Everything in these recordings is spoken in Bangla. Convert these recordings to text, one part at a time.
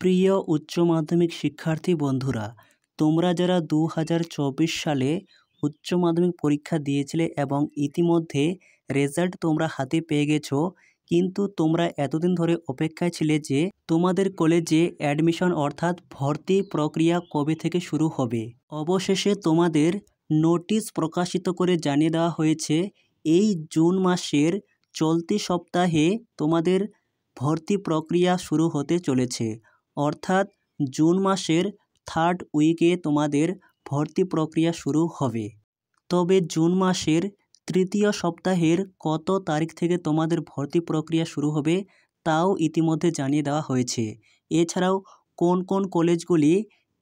প্রিয় উচ্চ মাধ্যমিক শিক্ষার্থী বন্ধুরা, তোমরা যারা 2024 সালে উচ্চ মাধ্যমিক পরীক্ষা দিয়েছিলে এবং ইতিমধ্যে রেজাল্ট তোমরা হাতে পেয়ে গেছো, কিন্তু তোমরা এতদিন ধরে অপেক্ষায় ছিলে যে তোমাদের কলেজে অ্যাডমিশন অর্থাৎ ভর্তি প্রক্রিয়া কবে থেকে শুরু হবে। অবশেষে তোমাদের নোটিশ প্রকাশিত করে জানিয়ে দেওয়া হয়েছে এই জুন মাসের চলতি সপ্তাহে তোমাদের ভর্তি প্রক্রিয়া শুরু হতে চলেছে। অর্থাৎ জুন মাসের 3rd উইকে তোমাদের ভর্তি প্রক্রিয়া শুরু হবে। তবে জুন মাসের তৃতীয় সপ্তাহের কত তারিখ থেকে তোমাদের ভর্তি প্রক্রিয়া শুরু হবে তাও ইতিমধ্যে জানিয়ে দেওয়া হয়েছে। এছাড়াও কোন কোন কলেজগুলি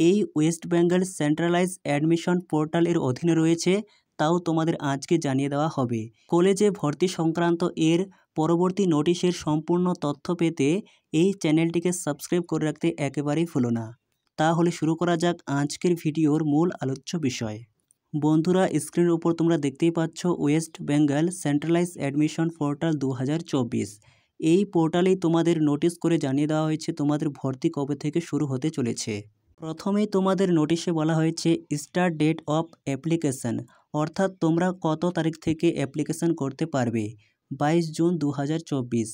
এই ওয়েস্ট বেঙ্গল সেন্ট্রালাইজ অ্যাডমিশন পোর্টালের অধীনে রয়েছে তাও তোমাদের আজকে জানিয়ে দেওয়া হবে। কলেজে ভর্তি সংক্রান্ত এর পরবর্তী নোটিশের সম্পূর্ণ তথ্য পেতে এই চ্যানেলটিকে সাবস্ক্রাইব করে রাখতে একেবারেই ভুলো না। তাহলে শুরু করা যাক আজকের ভিডিওর মূল আলোচ্য বিষয়। বন্ধুরা, স্ক্রিনের উপর তোমরা দেখতেই পাচ্ছ West Bengal centralise admission portal 2024। এই পোর্টালেই তোমাদের নোটিশ করে জানিয়ে দেওয়া হয়েছে তোমাদের ভর্তি কবে থেকে শুরু হতে চলেছে। প্রথমেই তোমাদের নোটিশে বলা হয়েছে স্টার্ট ডেট অফ অ্যাপ্লিকেশন, অর্থাৎ তোমরা কত তারিখ থেকে অ্যাপ্লিকেশন করতে পারবে। 22 জুন 2024।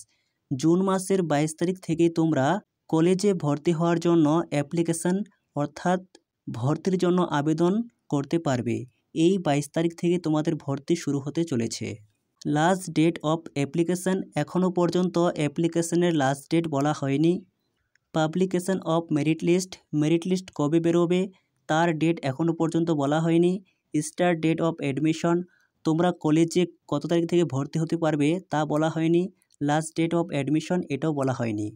জুন মাসের 22 তারিখ থেকেই তোমরা কলেজে ভর্তি হওয়ার জন্য অ্যাপ্লিকেশন অর্থাৎ ভর্তির জন্য আবেদন করতে পারবে। এই 22 তারিখ থেকে তোমাদের ভর্তি শুরু হতে চলেছে। লাস্ট ডেট অফ অ্যাপ্লিকেশন, এখনও পর্যন্ত অ্যাপ্লিকেশনের লাস্ট ডেট বলা হয়নি। পাবলিকেশন অফ মেরিট লিস্ট কবে বেরোবে তার ডেট এখনও পর্যন্ত বলা হয়নি। স্টার্ট ডেট অফ অ্যাডমিশন, তোমরা কলেজে কত তারিখ থেকে ভর্তি হতে পারবে তা বলা হয়নি। লাস্ট ডেট অফ অ্যাডমিশন এটাও বলা হয়নি।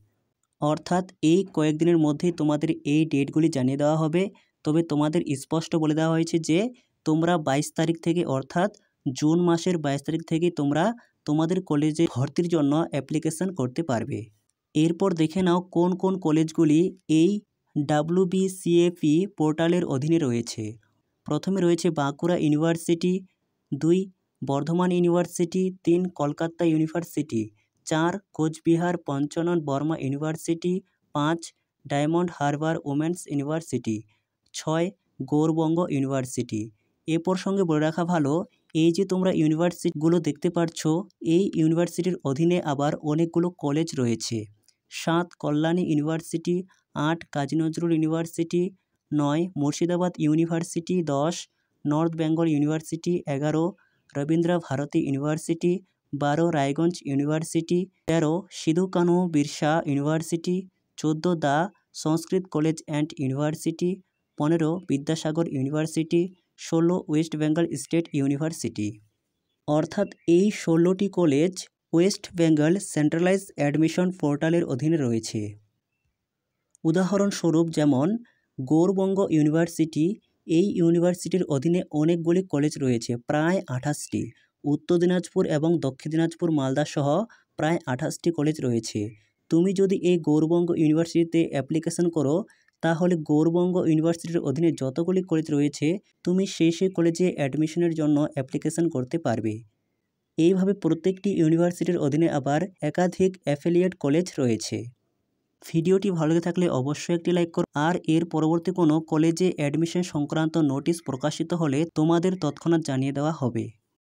অর্থাৎ এই কয়েকদিনের মধ্যেই তোমাদের এই ডেটগুলি জানিয়ে দেওয়া হবে। তবে তোমাদের স্পষ্ট বলে দেওয়া হয়েছে যে তোমরা 22 তারিখ থেকে অর্থাৎ জুন মাসের 22 তারিখ থেকে তোমরা তোমাদের কলেজে ভর্তির জন্য অ্যাপ্লিকেশন করতে পারবে। এরপর দেখে নাও কোন কোন কলেজগুলি এই WBCAP পোর্টালের অধীনে রয়েছে। প্রথমে রয়েছে Bankura university, 2 Bardhaman university, 3 Kolkata university, 4 Cooch Behar Panchanan Barma university, 5 diamond harbour women's university, 6 Gour Banga university. এ প্রসঙ্গে বলে রাখা ভালো, এই যে তোমরা ইউনিভার্সিটিগুলো দেখতে পাচ্ছ এই ইউনিভার্সিটির অধীনে আবার অনেকগুলো কলেজ রয়েছে। 7 Kalyani university, 8 Kazi Nazrul university, 9 Murshidabad university, 10 north Bengal university, 11 Rabindra Bharati university, 12 Raiganj university, 13 Sidho Kanhu Birsa university, 14 the Sanskrit college and university, 15 Vidyasagar university, 16 west Bengal state university. অর্থাৎ এই 16টি college west Bengal centralise admission পোর্টালের অধীনে রয়েছে। উদাহরণস্বরূপ যেমন গৌরবঙ্গ ইউনিভার্সিটি, এই ইউনিভার্সিটির অধীনে অনেকগুলি কলেজ রয়েছে, প্রায় 28টি। উত্তর দিনাজপুর এবং দক্ষিণ দিনাজপুর মালদা সহ প্রায় 28টি কলেজ রয়েছে। তুমি যদি এই গৌরবঙ্গ ইউনিভার্সিটিতে অ্যাপ্লিকেশন করো তাহলে গৌরবঙ্গ ইউনিভার্সিটির অধীনে যতগুলি কলেজ রয়েছে তুমি সেই কলেজে অ্যাডমিশনের জন্য অ্যাপ্লিকেশন করতে পারবে। এইভাবে প্রত্যেকটি ইউনিভার্সিটির অধীনে আবার একাধিক অ্যাফিলিয়েট কলেজ রয়েছে। ভিডিওটি ভালো লেগে থাকলে অবশ্যই একটি লাইক করো, আর এর পরবর্তী কোনো কলেজে অ্যাডমিশন সংক্রান্ত নোটিশ প্রকাশিত হলে তোমাদের তৎক্ষণাৎ জানিয়ে দেওয়া হবে।